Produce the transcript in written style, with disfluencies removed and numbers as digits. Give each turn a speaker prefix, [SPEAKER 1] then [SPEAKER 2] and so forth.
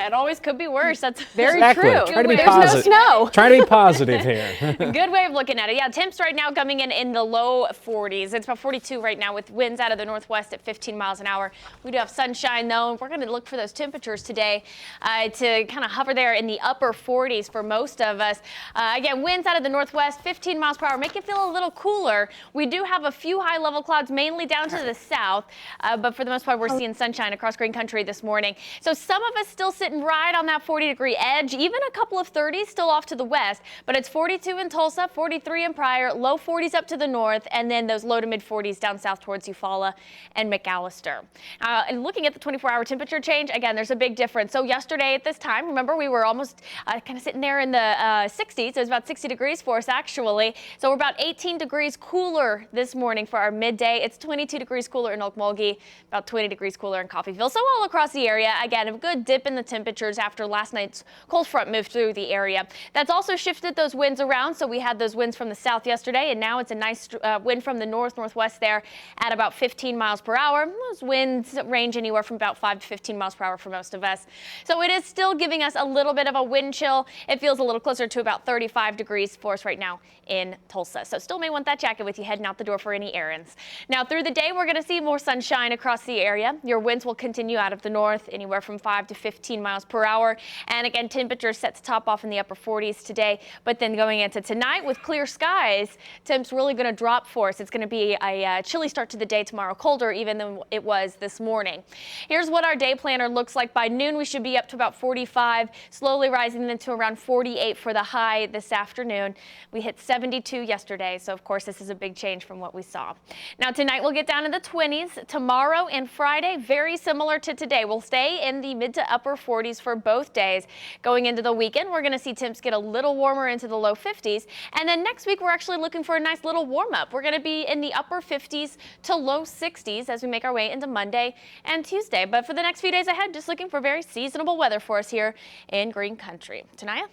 [SPEAKER 1] It always could be worse. That's
[SPEAKER 2] very
[SPEAKER 3] exactly.
[SPEAKER 2] true.
[SPEAKER 3] Try to be
[SPEAKER 2] There's
[SPEAKER 3] positive.
[SPEAKER 2] no snow.
[SPEAKER 3] Try to be positive here.
[SPEAKER 1] Good way of looking at it. Yeah, temps right now coming in the low 40s. It's about 42 right now with winds out of the northwest at 15 miles an hour. We do have sunshine though, and we're going to look for those temperatures today to kind of hover there in the upper 40s for most of us. Again, winds out of the northwest, 15 miles per hour, make it feel a little cooler. We do have a few high level clouds mainly down to the south, but for the most part we're seeing sunshine across green country this morning. So some of us still sitting right on that 40-degree edge, even a couple of 30s still off to the west, but it's 42 in Tulsa, 43 in Pryor, low 40s up to the north, and then those low to mid 40s down south towards Eufaula and McAllister. And looking at the 24-hour temperature change, again, there's a big difference. So yesterday at this time, remember, we were almost kind of sitting there in the 60s. It was about 60 degrees for us actually. So we're about 18 degrees cooler this morning for our midday. It's 22 degrees cooler in Okmulgee, about 20 degrees cooler in Coffeyville. So all across the area, again, a good dip in the temperatures after last night's cold front moved through the area. That's also shifted those winds around. So we had those winds from the south yesterday, and now it's a nice wind from the northwest there at about 15 miles per hour. Those winds range anywhere from about 5 to 15 miles per hour for most of us. So it is still giving us a little bit of a wind chill. It feels a little closer to about 35 degrees for us right now in Tulsa. So still may want that jacket with you heading out the door for any errands. Now through the day, we're going to see more sunshine across the area. Your winds will continue out of the north anywhere from 5 to 15 miles per hour. And again, temperatures set to top off in the upper 40s today. But then going into tonight with clear skies, temps really going to drop for us. It's going to be a chilly start to the day tomorrow, colder even than it was this morning. Here's what our day planner looks like. By noon, we should be up to about 45, slowly rising into around 48 for the high this afternoon. We hit 72 yesterday, so of course this is a big change from what we saw. Now tonight we'll get down in the 20s. Tomorrow and Friday, very similar to today. We'll stay in the mid to upper 40s for both days. Going into the weekend, we're going to see temps get a little warmer into the low 50s. And then next week, we're actually looking for a nice little warm up. We're going to be in the upper 50s to low 60s as we make our way into Monday and Tuesday. But for the next few days ahead, just looking for very seasonable weather for us here in Green Country. Tanaya?